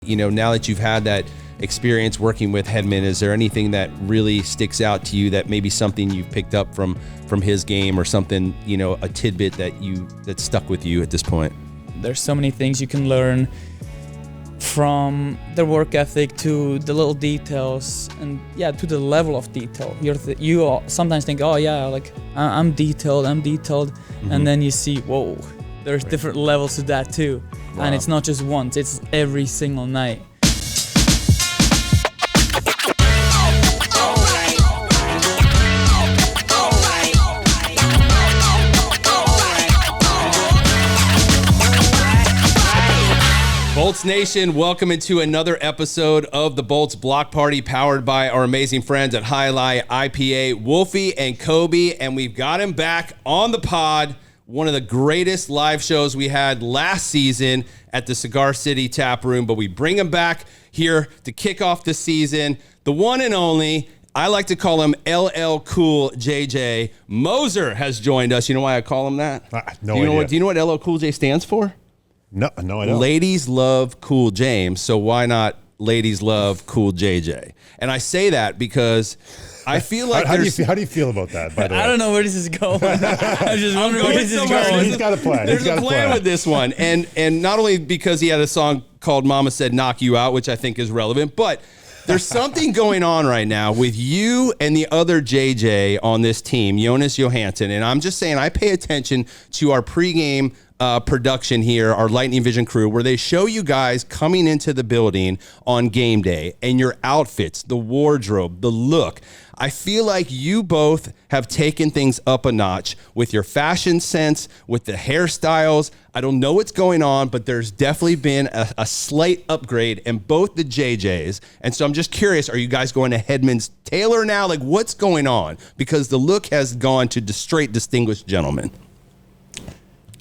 Now that you've had that experience working with Hedman, is there anything that really sticks out to you that maybe something you've picked up from his game or something, a tidbit that stuck with you at this point? There's so many things you can learn from their work ethic to the little details and to the level of detail. You sometimes think, I'm detailed, mm-hmm. and then you see, whoa, there's different levels to that too. Wow. And it's not just once, it's every single night. Bolts Nation, welcome into another episode of the Bolts Block Party, powered by our amazing friends at High Lie IPA, Wolfie and Kobe, and we've got him back on the pod. One of the greatest live shows we had last season at the Cigar City Tap Room, but we bring him back here to kick off the season. The one and only, I like to call him LL Cool JJ. Moser has joined us. You know why I call him that? No idea. Do you know what LL Cool J stands for? No, I don't. Ladies love Cool James, so why not Ladies love Cool JJ? And I say that because I feel like how do you feel about that, by the way? I don't know where this is going. I'm just wondering where this is going. He's got a plan. There's a plan with this one. And not only because he had a song called Mama Said Knock You Out, which I think is relevant, but there's something going on right now with you and the other JJ on this team, Jonas Johansson. And I'm just saying, I pay attention to our pregame production here, our Lightning Vision crew, where they show you guys coming into the building on game day and your outfits, the wardrobe, the look. I feel like you both have taken things up a notch with your fashion sense, with the hairstyles. I don't know what's going on, but there's definitely been a slight upgrade in both the JJs. And so I'm just curious, are you guys going to Hedman's tailor now? Like, what's going on? Because the look has gone to straight distinguished gentlemen.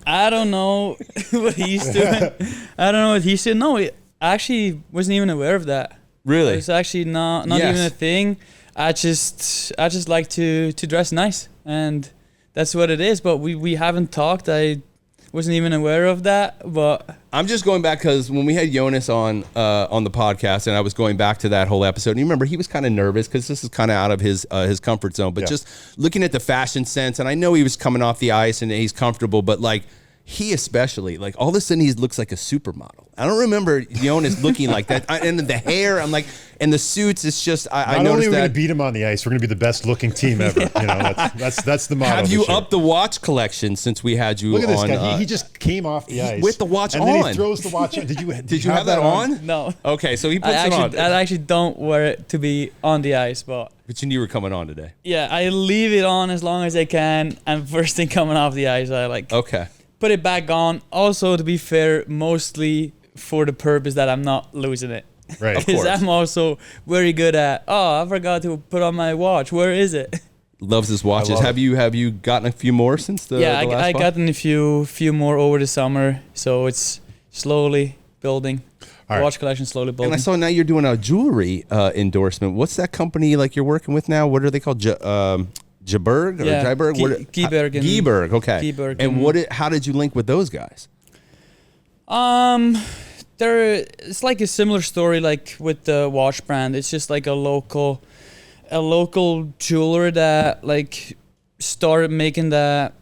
I don't know what he's doing. No, I actually wasn't even aware of that. Really? It's actually not even a thing. I just like to dress nice, and that's what it is. But we haven't talked. I wasn't even aware of that. But I'm just going back because when we had Jonas on the podcast, and I was going back to that whole episode, and you remember he was kind of nervous because this is kind of out of his comfort zone. But just looking at the fashion sense, and I know he was coming off the ice and he's comfortable, but like he especially, like all of a sudden he looks like a supermodel. I don't remember Jonas looking like that. And the hair, I'm like, and the suits, it's just, I noticed that. Not only are we going to beat him on the ice, we're going to be the best looking team ever. That's the motto. Have you upped the watch collection since we had you on? Look at this guy. He just came off the ice. With the watch and on. And then he throws the watch on. Did you have that on? No. Okay, so he puts it on. I actually don't wear it to be on the ice, but you knew you were coming on today. Yeah, I leave it on as long as I can, and first thing coming off the ice, I put it back on. Also, to be fair, mostly for the purpose that I'm not losing it. Right. Because I'm also very good at, I forgot to put on my watch. Where is it? Loves his watches. Have you gotten a few more since the last I gotten a few more over the summer, so it's slowly building. The watch collection slowly building. And I saw now you're doing a jewelry endorsement. What's that company like you're working with now? What are they called? Jaberg or Jyberg? Gieberg. Okay. Gieberg. And how did you link with those guys? It's like a similar story like with the watch brand. It's just like a local jeweler that like started making a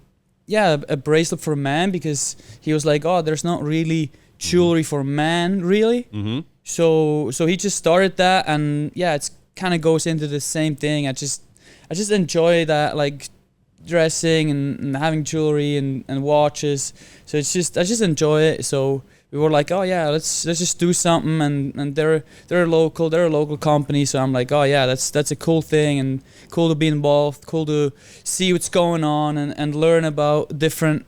bracelet for men, because he was like, there's not really jewelry for men really. Mm-hmm. So he just started that, and it's kind of goes into the same thing. I just enjoy that, like dressing and having jewelry and watches. So I just enjoy it. So we were like, let's just do something, and they're a local company. So I'm like, that's a cool thing, and cool to be involved, cool to see what's going on and learn about different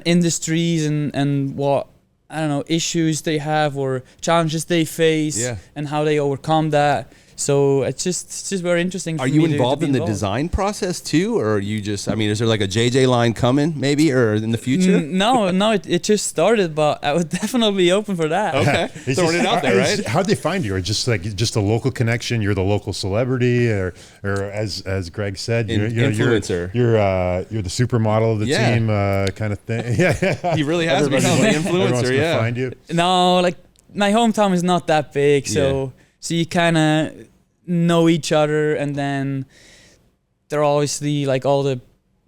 industries and what, I don't know, issues they have or challenges they face and how they overcome that. So it's just very interesting. Are you involved in the design process too, or are you just? I mean, is there like a JJ line coming maybe, or in the future? No, it just started, but I would definitely be open for that. Okay, throwing it out there, right? How'd they find you? Or just a local connection? You're the local celebrity, or as Greg said, influencer. You're the supermodel of the team, kind of thing. He really has become an influencer. Find you. No, like my hometown is not that big, so you kind of know each other, and then there are obviously like all the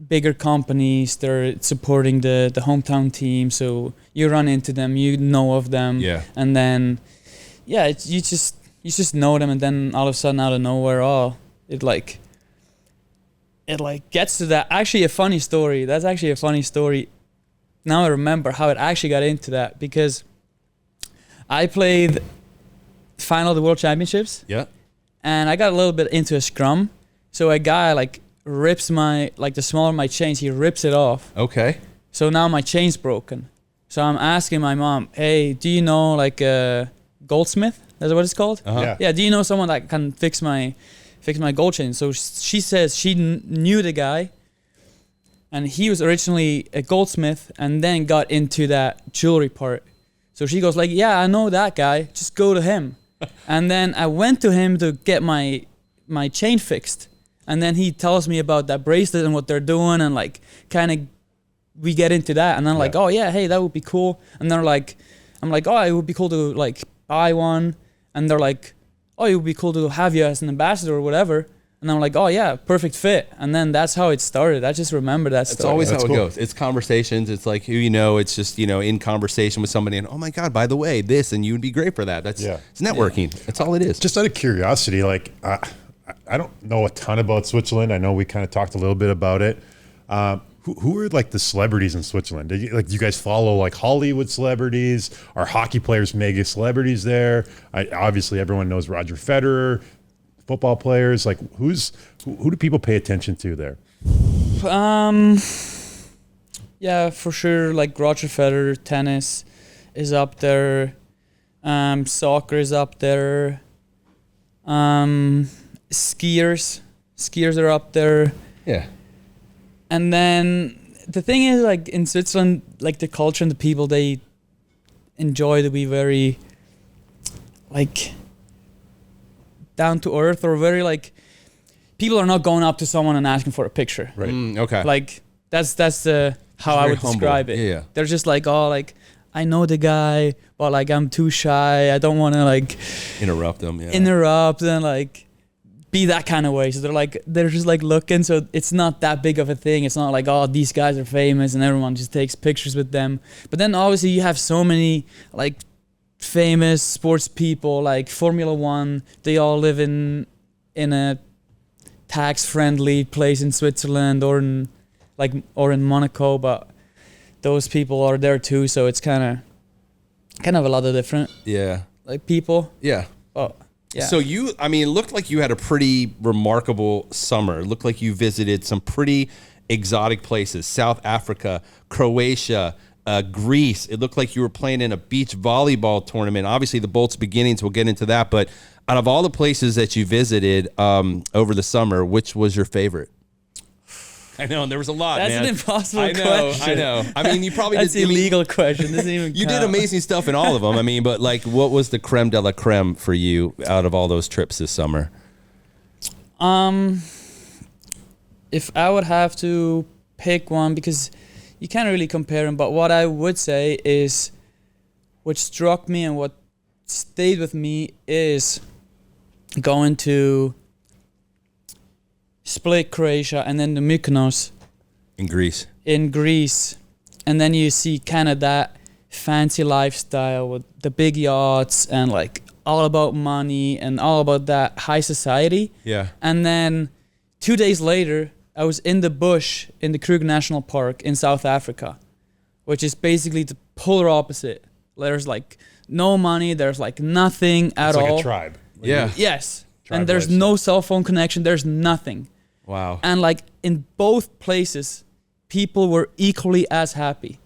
bigger companies, they're supporting the hometown team, so you run into them, you know of them, and then you just know them, and then all of a sudden out of nowhere, it gets to that. Actually, a funny story. That's actually a funny story. Now I remember how it actually got into that, because I played final of the World Championships. Yeah. And I got a little bit into a scrum. So a guy like rips the smaller my chains, he rips it off. Okay. So now my chain's broken. So I'm asking my mom, hey, do you know like a goldsmith? That's what it's called? Uh-huh. Yeah, do you know someone that can fix my gold chain? So she says she knew the guy, and he was originally a goldsmith and then got into that jewelry part. So she goes like, yeah, I know that guy, just go to him. And then I went to him to get my chain fixed. And then he tells me about that bracelet and what they're doing, and like kind of we get into that. And then like, oh yeah, hey, that would be cool. And they're like, I'm like, oh, it would be cool to like buy one. And they're like, oh, it would be cool to have you as an ambassador or whatever. And I'm like, oh yeah, perfect fit. And then that's how it started. I just remember that story. It's always That's how cool. it goes. It's conversations. It's like who you know. It's just, you know, in conversation with somebody, and oh my God, by the way, this, and you would be great for that. It's networking. That's all it is. Just out of curiosity, like I don't know a ton about Switzerland. I know we kind of talked a little bit about it. Who are like the celebrities in Switzerland? Do you guys follow like Hollywood celebrities? Are hockey players mega celebrities there? Obviously, everyone knows Roger Federer. Football players, like who do people pay attention to there? Yeah, for sure. Like Roger Federer, tennis is up there. Soccer is up there. Skiers are up there. Yeah. And then the thing is, like in Switzerland, like the culture and the people, they enjoy to be very like down to earth, or very like people are not going up to someone and asking for a picture. Right. Okay. Like that's the how I would describe it. Yeah. They're just like, oh, like I know the guy, but like I'm too shy. I don't want to like Interrupt them. Yeah. interrupt and like be that kind of way. So they're just like looking. So it's not that big of a thing. It's not like, oh, these guys are famous and everyone just takes pictures with them. But then obviously you have so many like famous sports people, like Formula One. They all live in a tax-friendly place in Switzerland or in Monaco, but those people are there too. So it's kind of a lot of different like people. Yeah. Oh yeah. So it looked like you had a pretty remarkable summer. It looked like you visited some pretty exotic places: South Africa, Croatia, Greece. It looked like you were playing in a beach volleyball tournament. Obviously, the Bolts beginnings, we'll get into that. But out of all the places that you visited over the summer, which was your favorite? I know, and there was a lot, That's man. an impossible question. I know. I mean, you probably That's did. illegal question. Doesn't even You did count. amazing stuff in all of them. I mean, but like, what was the creme de la creme for you out of all those trips this summer? If I would have to pick one, because you can't really compare them, but what I would say is what struck me and what stayed with me is going to Split, Croatia, and then the Mykonos In Greece. in Greece. And then you see kind of that fancy lifestyle with the big yachts and like all about money and all about that high society. Yeah. And then 2 days later, I was in the bush in the Kruger National Park in South Africa, which is basically the polar opposite. There's like no money, there's like nothing at It's like all. a tribe. Like, Yeah. Yes. Tribe And there's lifestyle. no cell phone connection, there's nothing. Wow. And like in both places, people were equally as happy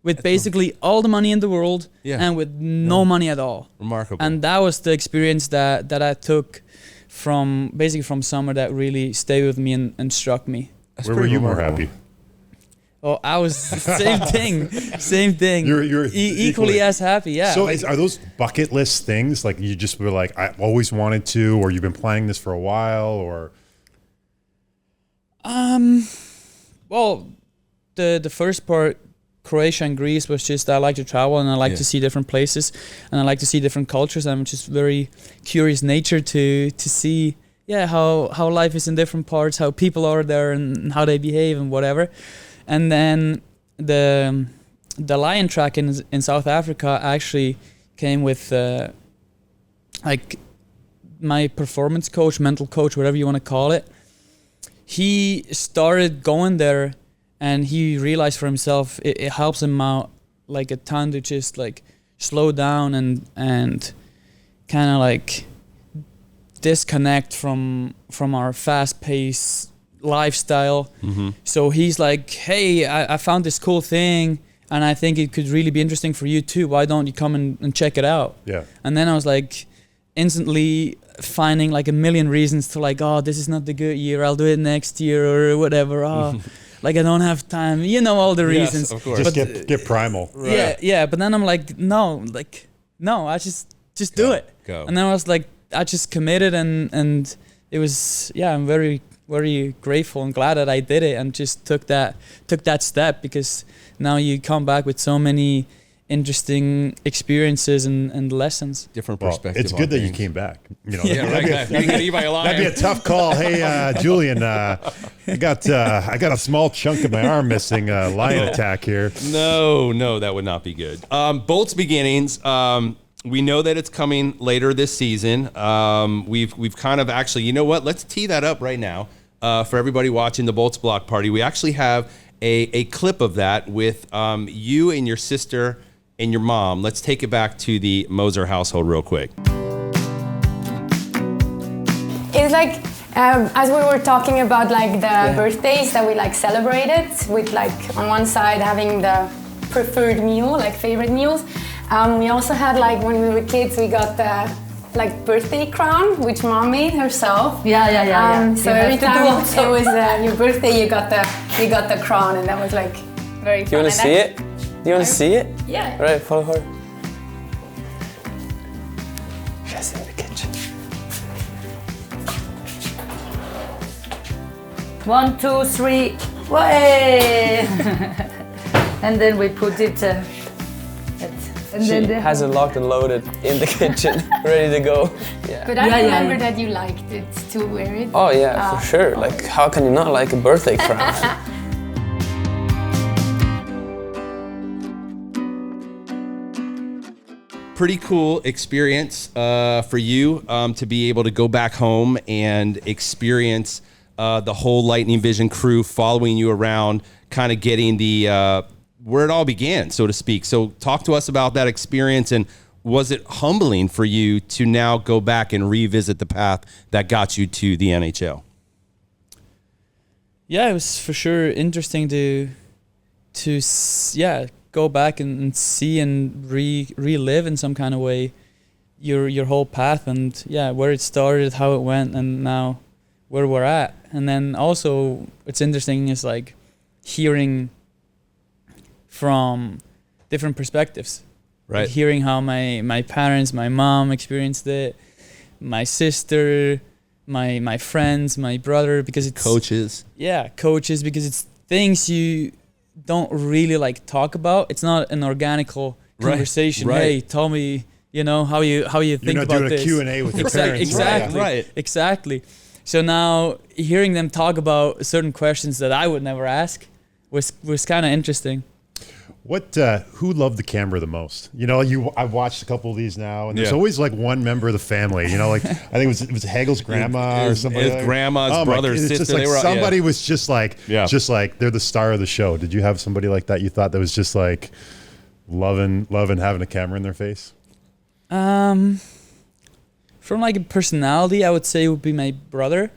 with basically all the money in the world and with no money at all. Remarkable. And that was the experience that I took from summer that really stayed with me and struck me. That's Where were pretty you more remarkable. happy? Oh, I was same thing. You're equally as happy, yeah. So Like, are those bucket list things like you just were like, I always wanted to, or you've been planning this for a while, or? well, the first part, Croatia and Greece was just, I like to travel and I like Yeah. to see different places and I like to see different cultures. I'm just very curious nature to see, how life is in different parts, how people are there and how they behave and whatever. And then the Lion track in South Africa actually came with like my performance coach, mental coach, whatever you want to call it. He started going there and he realized for himself it helps him out like a ton to just like slow down and kind of like disconnect from our fast-paced lifestyle. So he's like, hey, I found this cool thing and I think it could really be interesting for you too. Why don't you come and check it out? Yeah. And then I was like instantly finding like a million reasons to like, oh, this is not the good year, I'll do it next year or whatever. Oh, like I don't have time, all the reasons. Yes, of course. Just get primal. Yeah, but then I'm like, no, I just do it. Go. And then I was like, I just committed and it was, I'm very, very grateful and glad that I did it and just took that step, because now you come back with so many interesting experiences and lessons. Different Well, perspective. it's good on that you things. came back. Yeah, right. You're gonna eat by a lion. That'd be a tough call. Hey, Julian, I got a small chunk of my arm missing. Lion attack here. No, that would not be good. Bolt's beginnings. We know that it's coming later this season. We've kind of actually, you know what? Let's tee that up right now for everybody watching the Bolt's Block Party. We actually have a clip of that with you and your sister and your mom. Let's take it back to the Moser household real quick. It's like, as we were talking about like the birthdays that we like celebrated with like on one side having the preferred meal, like favorite meals. We also had like when we were kids, we got the like birthday crown, which mom made herself. Yeah. So every time it was your birthday, you got the crown, and that was like very fun. Do you want to see it? Do you want to see it? Yeah. Right, follow her. She's in the kitchen. 1, 2, 3, way! And then we put it. She has it locked and loaded in the kitchen, ready to go. Yeah. But I remember that you liked it to wear it. Oh yeah, for sure. Like, how can you not like a birthday crown? Pretty cool experience for you to be able to go back home and experience the whole Lightning Vision crew following you around, kind of getting the where it all began, so to speak. So talk to us about that experience, and was it humbling for you to now go back and revisit the path that got you to the NHL? Yeah, it was for sure interesting to go back and see and relive in some kind of way your whole path, and where it started, how it went, and now where we're at. And then also what's interesting is like hearing from different perspectives, Right. like hearing how my parents, my mom experienced it, my sister, my friends, my brother, because it's Coaches. coaches, because it's things you don't really like talk about. It's not an organical conversation. right. Hey, tell me, how you think You're not about doing this. a Q&A with your parents. Exactly. Right. Exactly. So now hearing them talk about certain questions that I would never ask was kind of interesting. What? Who loved the camera the most? I've watched a couple of these now, and there's Yeah. always like one member of the family. Like I think it was Hagel's grandma or somebody. His grandma, his brother, his it's sister. just like they were somebody was just like they're the star of the show. Did you have somebody like that you thought that was just like loving having a camera in their face? From like a personality, I would say it would be my brother,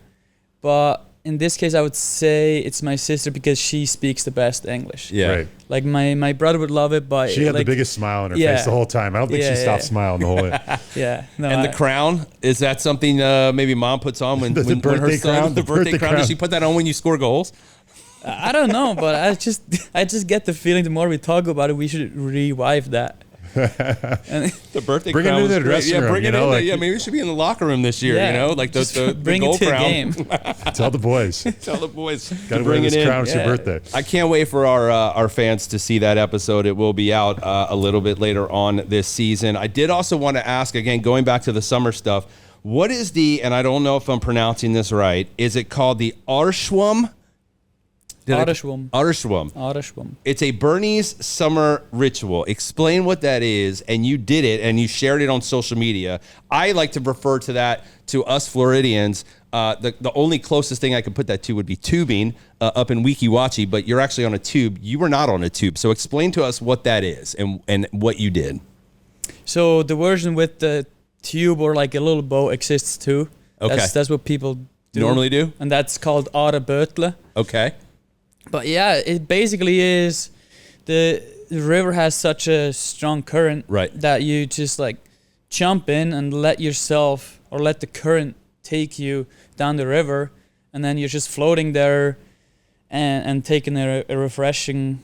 but in this case, I would say it's my sister because she speaks the best English. Yeah. Right. Like my brother would love it, but She had like, the biggest smile on her Yeah. face the whole time. I don't think she Yeah, stopped yeah. smiling the whole way. Yeah. No, And the crown, is that something maybe mom puts on when The when her birthday son, crown? the birthday crown? Does she put that on when you score goals? I don't know, but I just get the feeling the more we talk about it, we should revive that. And The birthday Bring it crown into was the great. dressing Yeah, room, bring you it know, in. like- Yeah, maybe it should be in the locker room this year. Yeah. You know, like the bring it gold to the crown. game. Tell the boys. Tell the boys Got to wear bring this it in. crown. It's your Yeah. birthday. I can't wait for our fans to see that episode. It will be out a little bit later on this season. I did also want to ask, again, going back to the summer stuff, what is and I don't know if I'm pronouncing this right, is it called the Arschwum? Arschwum. Arschwum. Arschwum. It's a Bernese summer ritual. Explain what that is, and you did it, and you shared it on social media. I like to refer to that, to us Floridians, the only closest thing I could put that to would be tubing up in Weeki Wachee, but you're actually on a tube. You were not on a tube. So explain to us what that is and what you did. So the version with the tube or like a little boat exists too. Okay. That's what people Normally do? And that's called Arebötle. Okay. But yeah, it basically is the river has such a strong current Right. that you just like jump in and let yourself or let the current take you down the river, and then you're just floating there and taking a refreshing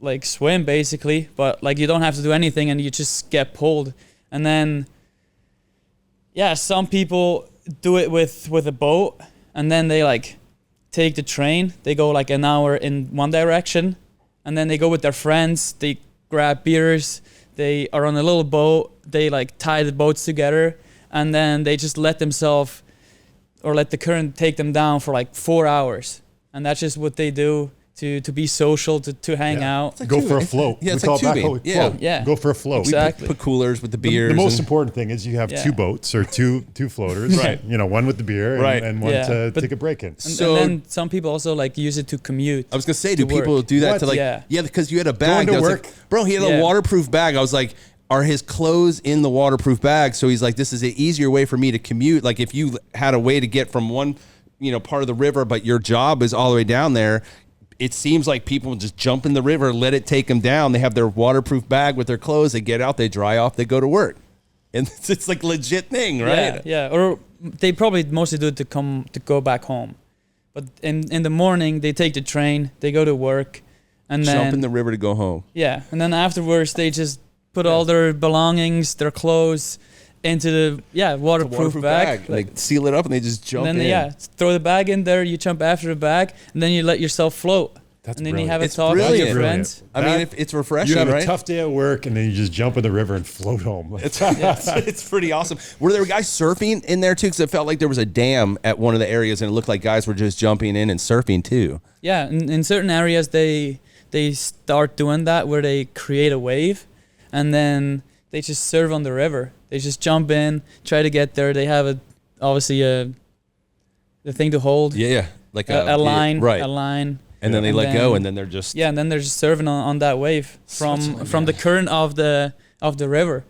like swim basically, but like you don't have to do anything and you just get pulled. And then yeah, some people do it with a boat, and then they like take the train. They go like an hour in one direction, and then they go with their friends. They grab beers. They are on a little boat. They like tie the boats together, and then they just let themselves or let the current take them down for like 4 hours. And that's just what they do to be social, to hang out. Go for a float. Yeah, it's We like call it back tubing. home. Yeah. Float. Yeah. Go for a float. Exactly. Put coolers with the The, beers. the most and- important thing is you have Yeah. two boats or two floaters. Right. You know, one with the beer and, Right. and one Yeah. to But- take a break in. And, So- and then some people also like use it to commute. I was gonna say, do to work. people do that What? to like? Yeah. Yeah, because you had a bag. Going to I was work? like, bro, he had a Yeah. waterproof bag. I was like, are his clothes in the waterproof bag? So he's like, this is an easier way for me to commute. Like if you had a way to get from one, part of the river, but your job is all the way down there. It seems like people just jump in the river, let it take them down. They have their waterproof bag with their clothes. They get out, they dry off, they go to work, and it's like legit thing, right? Yeah, or they probably mostly do it to go back home. But in the morning they take the train, they go to work, and then Jump in the river to go home. yeah, and then afterwards they just put all their belongings, their clothes, into the waterproof bag. Like seal it up and they just jump and then in. throw the bag in there. You jump after the bag, and then you let yourself float. That's and then brilliant. you have a It's talk with brilliant. your friends. I mean, That- it's refreshing, You have right? a tough day at work and then you just jump in the river and float home. It's pretty awesome. Were there guys surfing in there too? Because it felt like there was a dam at one of the areas, and it looked like guys were just jumping in and surfing too. Yeah, in certain areas they start doing that where they create a wave, and then they just surf on the river. They just jump in, try to get there. They have obviously the thing to hold, Yeah, like a line, right? a line. And then they And let go, then- and then they're just Yeah, and then they're just surfing on that wave from the current of the river.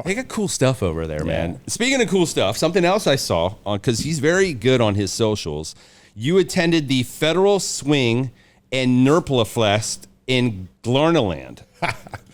They got cool stuff over there, man. Yeah. Speaking of cool stuff, something else I saw on because he's very good on his socials. You attended the Federal Swing and Nurplafest in Glarnaland.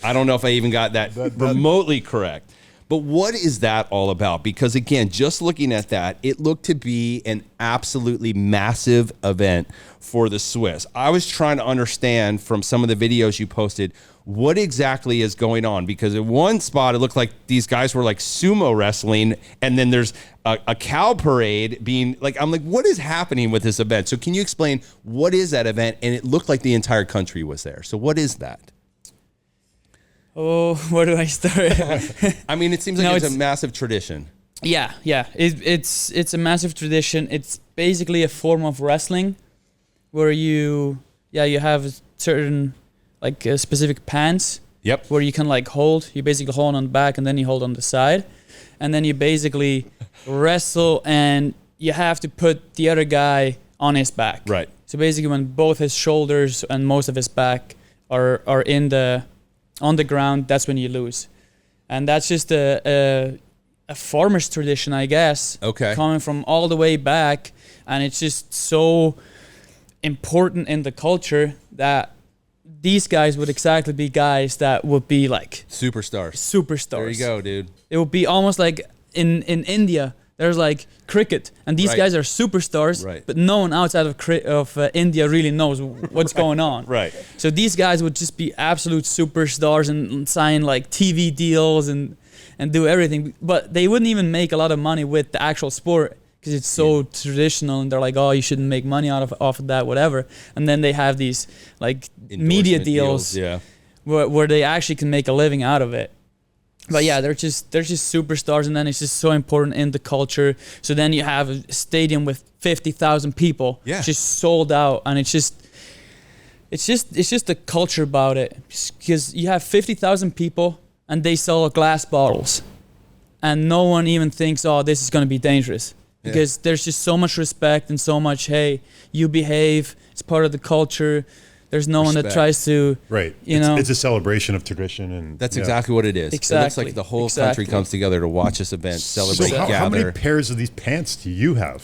I don't know if I even got that remotely correct. But what is that all about? Because again, just looking at that, it looked to be an absolutely massive event for the Swiss. I was trying to understand from some of the videos you posted what exactly is going on, because in one spot it looked like these guys were like sumo wrestling, and then there's a cow parade being like, I'm like, what is happening with this event? So can you explain what is that event? And it looked like the entire country was there. So what is that? Oh, where do I start? I mean, it seems like No, it's a it's- massive tradition. Yeah. It's a massive tradition. It's basically a form of wrestling where you have certain like specific pants Yep. where you can like hold. You basically hold on the back and then you hold on the side, and then you basically wrestle, and you have to put the other guy on his back. Right. So basically, when both his shoulders and most of his back are on the ground, that's when you lose. And that's just a farmer's tradition, I guess. Okay. Coming from all the way back, and it's just so important in the culture that these guys would exactly be guys that would be like Superstars. superstars. There you go, dude. It would be almost like in India, There's like cricket, and these Right. guys are superstars, Right. but no one outside of India really knows what's going on. Right. So these guys would just be absolute superstars and sign like TV deals and do everything, but they wouldn't even make a lot of money with the actual sport because it's so traditional, and they're like, oh, you shouldn't make money off of that, whatever. And then they have these like media Endorsement deals, Yeah. where they actually can make a living out of it. But yeah, they're just superstars, and then it's just so important in the culture. So then you have a stadium with 50,000 people, Yeah. just sold out, and it's just the culture about it. Because you have 50,000 people, and they sell glass bottles, and no one even thinks, oh, this is going to be dangerous. Because there's just so much respect and so much, hey, you behave. It's part of the culture. There's no one that Respect. tries to, Right. you know. It's a celebration of tradition, and That's yeah. exactly what it is. It looks Exactly. like the whole country Exactly. comes together to watch this event, celebrate, So how many gather. pairs of these pants do you have?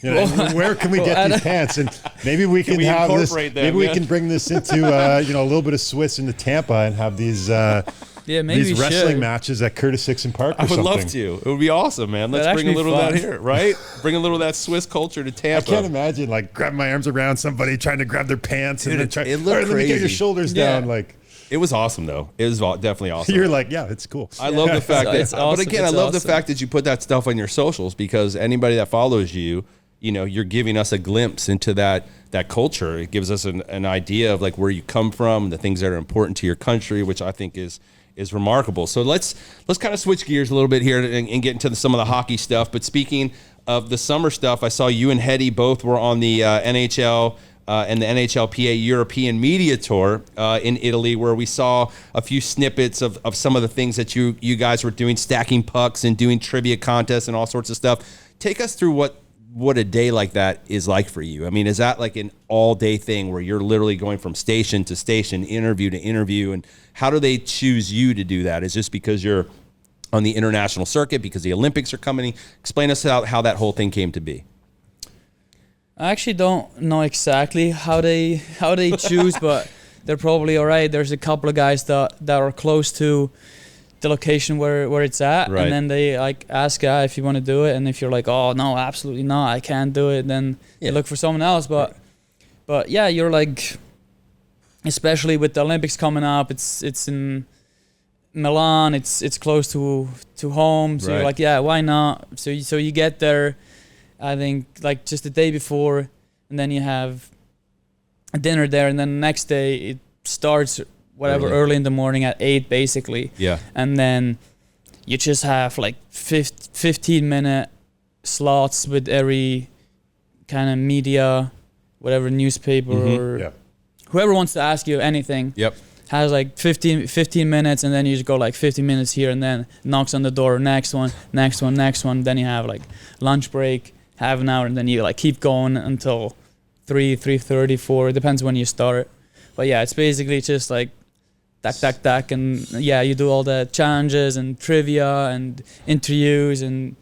You know, and where can we get these pants? And maybe we can we have this. incorporate them, Maybe we yeah? can bring this into a little bit of Swiss into Tampa and have these Yeah, maybe these we wrestling should. matches at Curtis Sixon Park. Or I would something. love to. It would be awesome, man. Let's That'd bring a actually little be of that fun. here, right? Bring a little of that Swiss culture to I Tampa. can't imagine like grabbing my arms around somebody trying to grab their pants Dude, and then it- try. it looked "All right, let me get your crazy." shoulders Yeah. down. Like It was awesome, though. It was definitely awesome. you're like, yeah, it's cool. I love the fact that, It's but awesome. again, I It's love the awesome. fact that you put that stuff on your socials, because anybody that follows you, you know, you're giving us a glimpse into that culture. It gives us an idea of like where you come from, the things that are important to your country, which I think is remarkable. So let's kind of switch gears a little bit here and get into some of the hockey stuff. But speaking of the summer stuff, I saw you and Hetty both were on the NHL and the NHLPA European Media Tour in Italy, where we saw a few snippets of some of the things that you guys were doing, stacking pucks and doing trivia contests and all sorts of stuff. Take us through what a day like that is like for you. I mean, is that like an all-day thing where you're literally going from station to station, interview to interview, and how do they choose you to do that? Is this because you're on the international circuit, because the Olympics are coming? Explain us how that whole thing came to be. I actually don't know exactly how they choose, but they're probably all right. There's a couple of guys that are close to the location where it's at, Right. and then they like ask if you want to do it, and if you're like, oh no, absolutely not, I can't do it, then Yeah. they look for someone else. But yeah, you're like, especially with the Olympics coming up, it's in Milan, it's close to home, so Right. you're like, yeah, why not? So you get there, I think like just the day before, and then you have a dinner there, and then the next day it starts early in the morning at 8 basically. Yeah. And then you just have like 15-minute slots with every kind of media, whatever newspaper or Yeah. whoever wants to ask you anything. Yep. Has like 15 minutes, and then you just go like 15 minutes here, and then knocks on the door, next one. Then you have like lunch break, half an hour, and then you like keep going until 3:30, 4. It depends when you start. But yeah, it's basically just like tack, and yeah, you do all the challenges and trivia and interviews and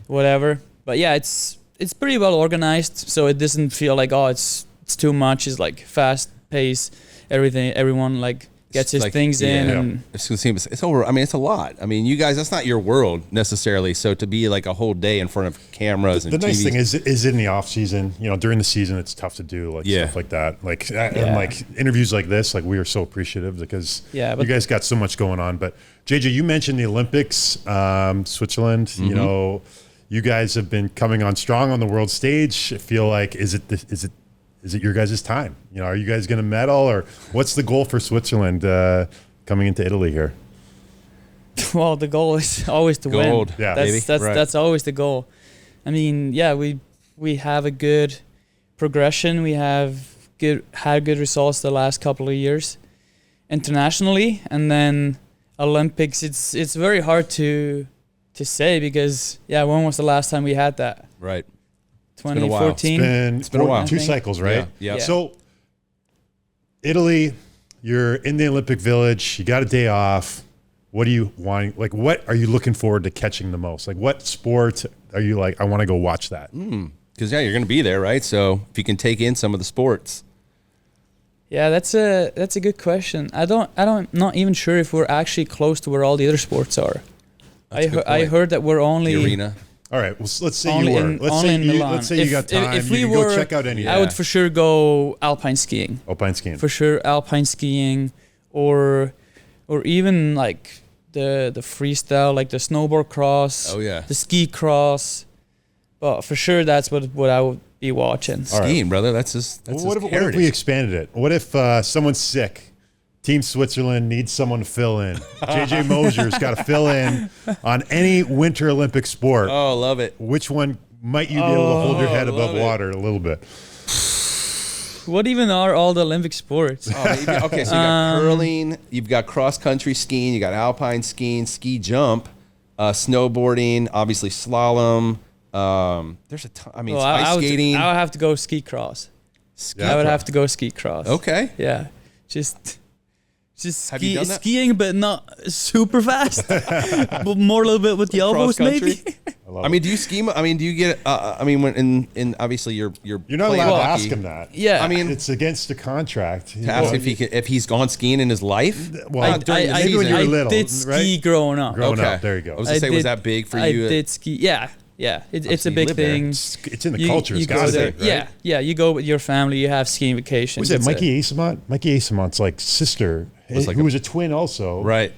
whatever. But yeah, it's pretty well organized, so it doesn't feel like, oh, it's too much. It's like fast pace. Everyone like gets his Like, things in, yeah. and It's over. I mean, it's a lot. I mean, you guys, that's not your world necessarily. So to be like a whole day in front of cameras and The nice TVs, thing is in the off season. You know, during the season, it's tough to do like Yeah. stuff like that. Like and like interviews like this. Like we are so appreciative because Yeah, you but- guys got so much going on. But JJ, you mentioned the Olympics, Switzerland. Mm-hmm. You know, you guys have been coming on strong on the world stage. I feel like is it your guys' time? You know, are you guys going to medal, or what's the goal for Switzerland coming into Italy here? well, the goal is always to Gold. win. Yeah, baby. Right. That's always the goal. I mean, yeah, we have a good progression. We have had good results the last couple of years internationally, and then Olympics. It's very hard to say because when was the last time we had that? right? been a while. 2014. It's been a while. Two I think. cycles, right? Yeah. Yeah. So, Italy, you're in the Olympic Village. You got a day off. What do you want? Like, what are you looking forward to catching the most? Like, what sport are you like? I want to go watch that. Because you're going to be there, right? So if you can take in some of the sports, Yeah, that's a good question. Not even sure if we're actually close to where all the other sports are. That's a good I point. heard that we're only the arena. All right. Well, let's say Only you were. in- Let's only say in you. Milan. Let's say you got time. If you we can were, go check out any. I would for sure go alpine skiing. Alpine skiing. For sure, alpine skiing, or even like the freestyle, like the snowboard cross. Oh, yeah. The ski cross. But for sure, that's what I would be watching. Skiing, brother. That's his. That's What his if we heritage. expanded it? What if someone's sick? Team Switzerland needs someone to fill in. JJ Moser's got to fill in on any Winter Olympic sport. Oh, love it. Which one might you be able to hold your head above love it. water a little bit? What even are all the Olympic sports? Oh, okay, so you got curling, you've got cross country skiing, you got alpine skiing, ski jump, snowboarding, obviously slalom. There's a ton. I mean, ice skating. I would have to go ski cross. Yeah, I would have to go ski cross. Okay. Yeah, just Have you done that? skiing, but not super fast. But more a little bit with the elbows, Cross-country? maybe. I mean, do you ski? I mean, do you get? I mean, when in obviously you're You're not playing allowed to hockey. ask him that. Yeah, I mean, It's against the contract. to ask if he's gone skiing in his life. Well, during the maybe when you were I little, did ski right? growing up. Growing Okay. up, there you go. I was gonna say, was that big for you? I did ski. Yeah. It's so a you big live there. thing. It's in the culture. It's go got to there. be, right? Yeah. You go with your family. You have skiing vacations. Was it It's Mikey Asamont? Mikey Asamont's like sister, like who a- was a twin also, Right.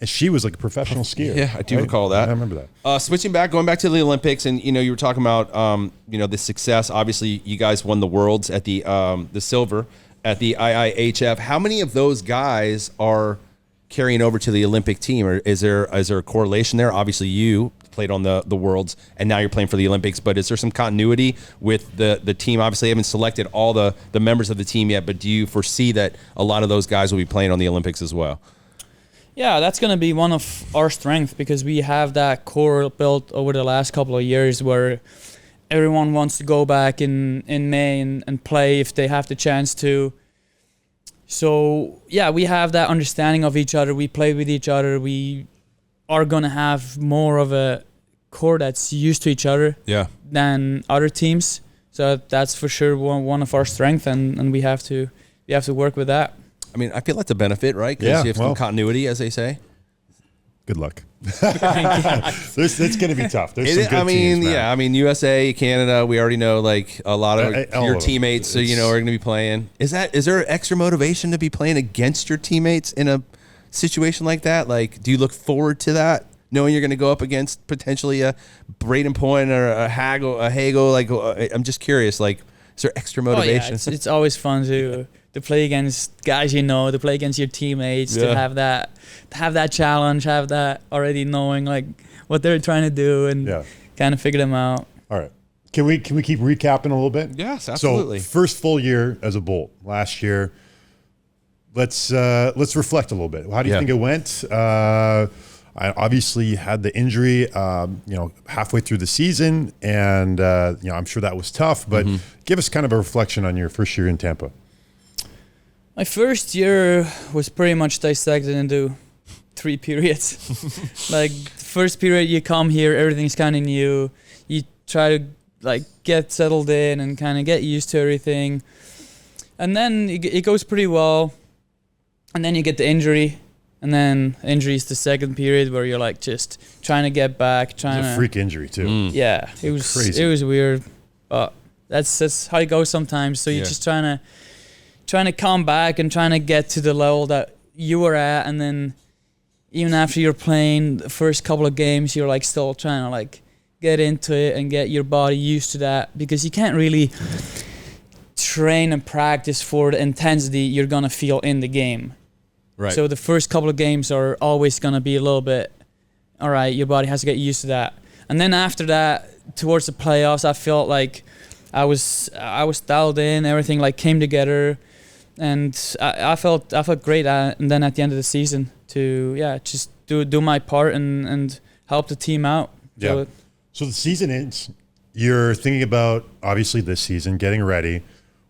And she was like a professional skier. Yeah, I do right? recall that. I remember that. Going back to the Olympics, and you were talking about the success. Obviously, you guys won the worlds at the silver at the IIHF. How many of those guys are carrying over to the Olympic team, or is there a correlation there? Obviously, you played on the worlds, and now you're playing for the Olympics. But is there some continuity with the team? Obviously, you haven't selected all the members of the team yet, but do you foresee that a lot of those guys will be playing on the Olympics as well? Yeah, that's going to be one of our strengths because we have that core built over the last couple of years where everyone wants to go back in May and play if they have the chance to. So, yeah, we have that understanding of each other. We play with each other. We are going to have more of a core that's used to each other than other teams. So that's for sure one of our strengths, and we have to work with that. I mean, I feel that's a benefit, right? Because you have some continuity, as they say. Good luck. It's going to be tough. There's some good teams, man. I mean, USA, Canada, we already know like a lot of all your of them. teammates, so are going to be playing. Is there extra motivation to be playing against your teammates in a situation like that? Like, do you look forward to that, knowing you're going to go up against potentially a Braden Point or a Hagel? Like, I'm just curious. Like, is there extra motivation? Oh, yeah, it's always fun to play against guys to play against your teammates, to have that challenge, have that already knowing like what they're trying to do and kind of figure them out. All right. Can we keep recapping a little bit? Yes, absolutely. So first full year as a Bolt last year. Let's reflect a little bit. How do you think it went? I obviously had the injury, halfway through the season, and I'm sure that was tough. But give us kind of a reflection on your first year in Tampa. My first year was pretty much dissected into 3 periods. Like the first period, you come here, everything's kind of new. You try to like get settled in and kind of get used to everything, and then it goes pretty well. And then you get the injury. And then injury is the second period where you're like just trying to get back, It was a freak injury too. Yeah, it was crazy. It was weird, but that's how it goes sometimes. So you're just trying to come back and trying to get to the level that you were at, and then even after you're playing the first couple of games, you're like still trying to like get into it and get your body used to that, because you can't really train and practice for the intensity you're gonna feel in the game. Right. So the first couple of games are always going to be a little bit, all right, your body has to get used to that. And then after that, towards the playoffs, I felt like I was dialed in, everything like came together, and I felt great. And then at the end of the season to just do my part and help the team out. Yeah. So the season ends. You're thinking about obviously this season, getting ready.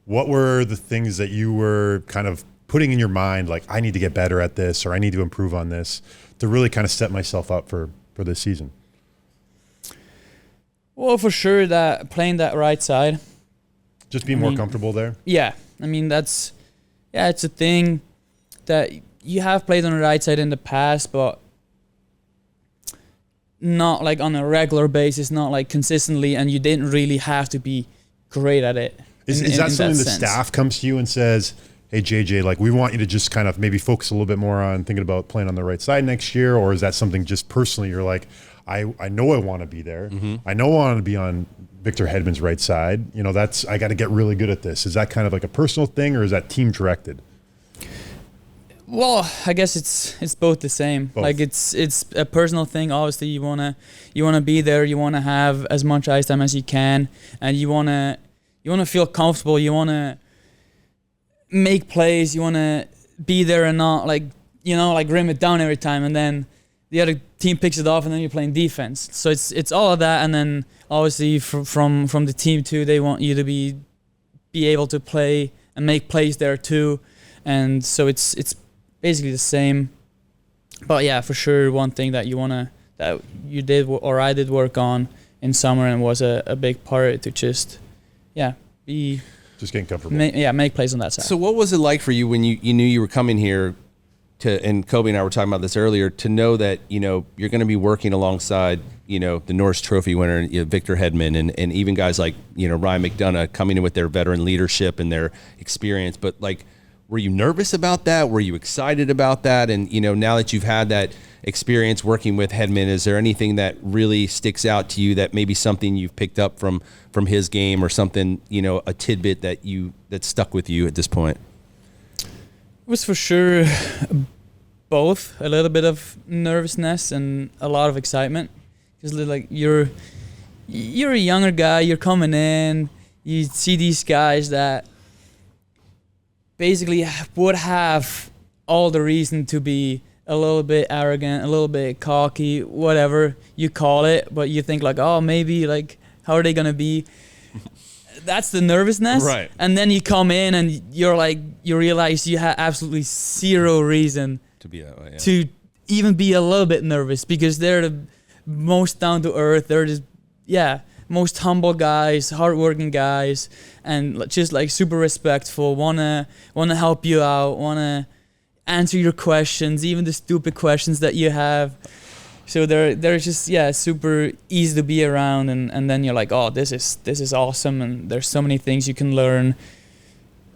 What were the things that you were kind of putting in your mind, like, I need to get better at this, or I need to improve on this, to really kind of set myself up for this season? Well, for sure that playing that right side. Just be more comfortable there? Yeah. I mean, it's a thing that you have played on the right side in the past, but not like on a regular basis, not like consistently, and you didn't really have to be great at it. Is that something the staff comes to you and says, hey, JJ, like we want you to just kind of maybe focus a little bit more on thinking about playing on the right side next year? Or is that something just personally you're like, I know I want to be there. I know I want to be on Victor Hedman's right side. You know, I got to get really good at this. Is that kind of like a personal thing, or is that team directed? Well, I guess it's both the same. Both. Like it's a personal thing. Obviously, you wanna be there. You wanna have as much ice time as you can, and you wanna feel comfortable. You wanna make plays. You wanna be there and not like rim it down every time, and then the other team picks it off, and then you're playing defense. So it's all of that, and then obviously from the team too, they want you to be able to play and make plays there too, and so it's basically the same. But yeah, for sure, one thing that you did or I did work on in summer and was a big part to just be just getting comfortable. Make plays on that side. So what was it like for you when you knew you were coming here and Kobe and I were talking about this earlier, to know that, you're going to be working alongside, the Norris Trophy winner, Victor Hedman, and even guys like, Ryan McDonough coming in with their veteran leadership and their experience. But like, were you nervous about that? Were you excited about that? And, now that you've had that experience working with Hedman, is there anything that really sticks out to you that maybe something you've picked up from his game, or something, a tidbit that stuck with you at this point? It was for sure both a little bit of nervousness and a lot of excitement, because like you're a younger guy, you're coming in, you see these guys that basically would have all the reason to be a little bit arrogant, a little bit cocky, whatever you call it, but you think like, oh, maybe like, how are they gonna be? That's the nervousness, right? And then you come in and you're like, you realize you have absolutely zero reason To be that way, yeah. to even be a little bit nervous, because they're the most down to earth. They're just most humble guys, hardworking guys, and just like super respectful. Wanna help you out. Wanna answer your questions, even the stupid questions that you have. So they're just super easy to be around, and then you're like, oh, this is awesome, and there's so many things you can learn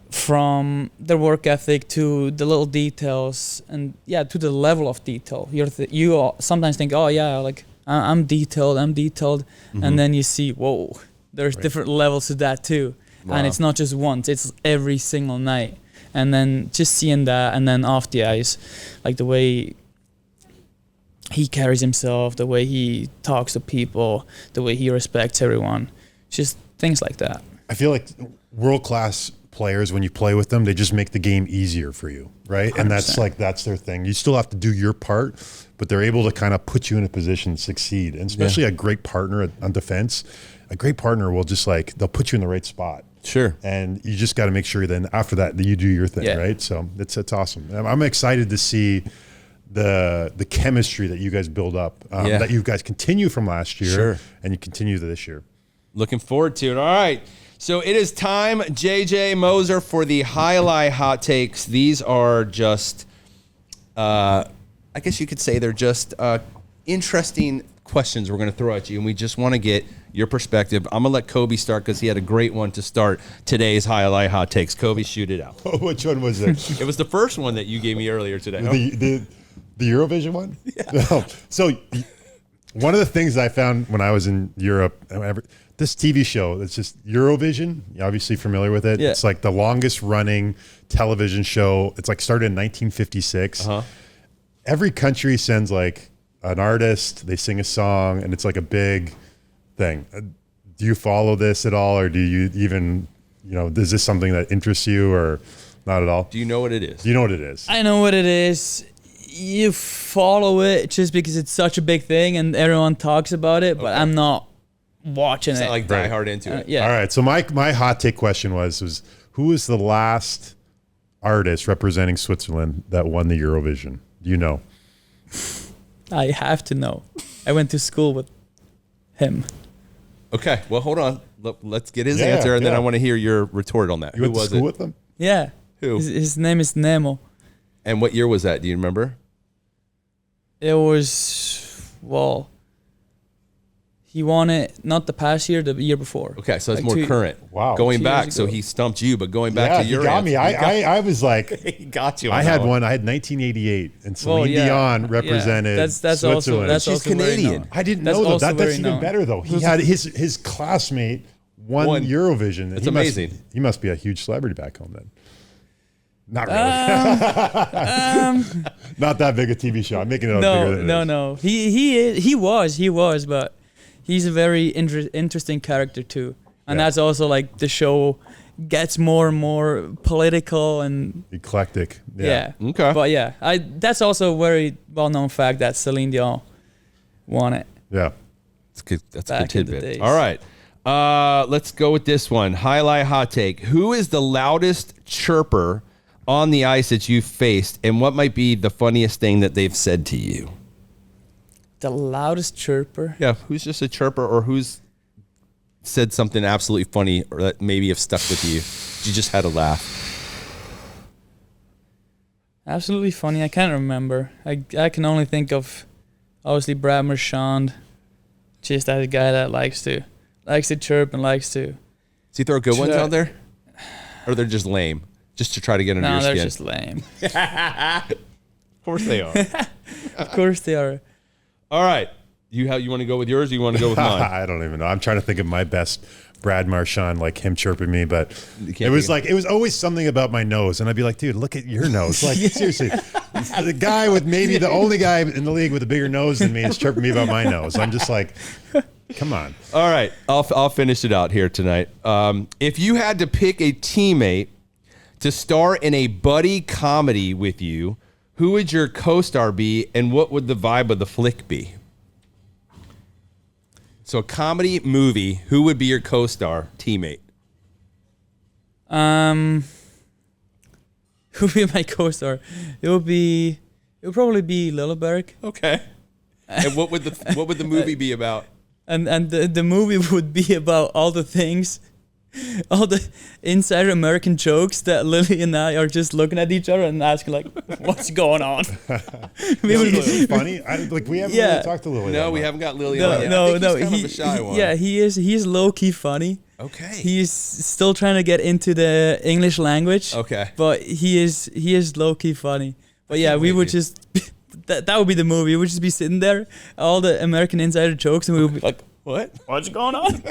from their work ethic to the little details, and to the level of detail. You sometimes think, oh yeah, like I'm detailed, and then you see, whoa, there's different levels to that too. Wow. And it's not just once, it's every single night. And then just seeing that, and then off the ice, like the way he carries himself, the way he talks to people, the way he respects everyone, just things like that. I feel like world-class players, when you play with them, they just make the game easier for you, right? 100%. And that's their thing. You still have to do your part, but they're able to kind of put you in a position to succeed. And especially a great partner on defense, a great partner will just they'll put you in the right spot. Sure. And you just got to make sure then after that you do your thing, right? So it's awesome. I'm excited to see the chemistry that you guys build up, that you guys continue from last year, and you continue this year. Looking forward to it. All right. So it is time, JJ Moser, for the highlight hot takes. These are just, I guess you could say they're just interesting questions we're going to throw at you, and we just want to get your perspective. I'm going to let Kobe start because he had a great one to start today's highlight hot takes. Kobe, shoot it out. Which one was it? It was the first one that you gave me earlier today. The Eurovision one? Yeah. No. So one of the things I found when I was in Europe, this TV show, it's just Eurovision. You're obviously familiar with it. Yeah. It's like the longest running television show. It's like started in 1956. Uh-huh. Every country sends like an artist, they sing a song, and it's like a big thing. Do you follow this at all, or do you even, is this something that interests you, or not at all? Do you know what it is? Do you know what it is? I know what it is. You follow it just because it's such a big thing and everyone talks about it, but I'm not watching it. Not like die hard into it. Yeah. All right. So my hot take question was who was the last artist representing Switzerland that won the Eurovision? Do you know? I have to know. I went to school with him. Okay. Well, hold on. Let's get his answer, and then I want to hear your retort on that. You went to school with him? Yeah. Who? His name is Nemo. And what year was that? Do you remember? It was, He won it not the past year, the year before. Okay, so it's Like more current. Wow. Going 2 back, years so ago. he stumped you, but going back Yeah, to he your got me. answer, I was like, he got you. I on had that one. I had 1988, and Celine Well, yeah. Dion Yeah. represented That's Switzerland. also that's She's also very Canadian. known. I didn't That's know though. also That's very even known. better though. He had his classmate won Won. Eurovision. That's He must- amazing. he must be a huge celebrity back home then. Not really. Not that big a TV show. I'm making it up bigger than it is. No. He was, but he's a very interesting character too, and Yeah. that's also like the show gets more and more political and Eclectic. yeah. Okay. But yeah, that's also a very well known fact that Celine Dion won it. Yeah. That's good. That's a Back good in the tidbit. days. All right. Let's go with this one. Highlight hot take. Who is the loudest chirper on the ice that you've faced, and what might be the funniest thing that they've said to you? The loudest chirper. Yeah, who's just a chirper, or who's said something absolutely funny, or that maybe have stuck with you? You just had a laugh. Absolutely funny. I can't remember. I can only think of obviously Brad Marchand, just that guy that likes to chirp and likes to. Does he throw good ones Sure. out there, or they're just lame, just to try to get under No, your they're skin? just lame. Of course they are. Of course they are. All right, you want to go with yours, or you want to go with mine? I don't even know. I'm trying to think of my best Brad Marchand, like him chirping me, but can't it was think like it was always something about my nose, and I'd be like, dude, look at your nose. Like seriously, the guy with maybe the only guy in the league with a bigger nose than me is chirping me about my nose. I'm just like, come on. All right, I'll finish it out here tonight. If you had to pick a teammate to star in a buddy comedy with you, who would your co-star be, and what would the vibe of the flick be? So a comedy movie, who would be your co-star teammate? Who would be my co-star? It would probably be Lilleberg. Okay. And what would the movie be about? And the movie would be about all the things, all the insider American jokes that Lily and I are just looking at each other and asking like, "What's going on?" Is he funny? We haven't Yeah. really talked to Lily. No, that we much. haven't got Lily on yet. I No. think he's kind of a shy one. Yeah, he is. He's low key funny. Okay. He's still trying to get into the English language. Okay. But he is low key funny. But yeah, we wait, would dude. just that would be the movie. We would just be sitting there, all the American insider jokes, and we would be like, What? "What's going on?"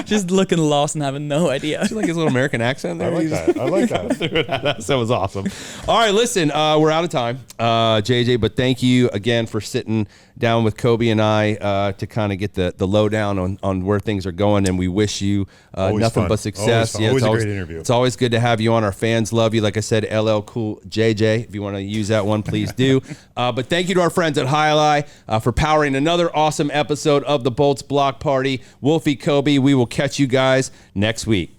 Just looking lost and having no idea. You like his little American accent I there? like that. I like that. That was awesome. All right, listen, we're out of time, JJ, but thank you again for sitting down with Kobe and I to kind of get the lowdown on where things are going, and we wish you Always nothing fun. but success. Always it's a great interview. It's always good to have you on. Our fans love you. Like I said, LL Cool JJ. If you want to use that one, please do. But thank you to our friends at Highlight for powering another awesome episode of the Bolts Block Party. Wolfie, Kobe, we will catch you guys next week.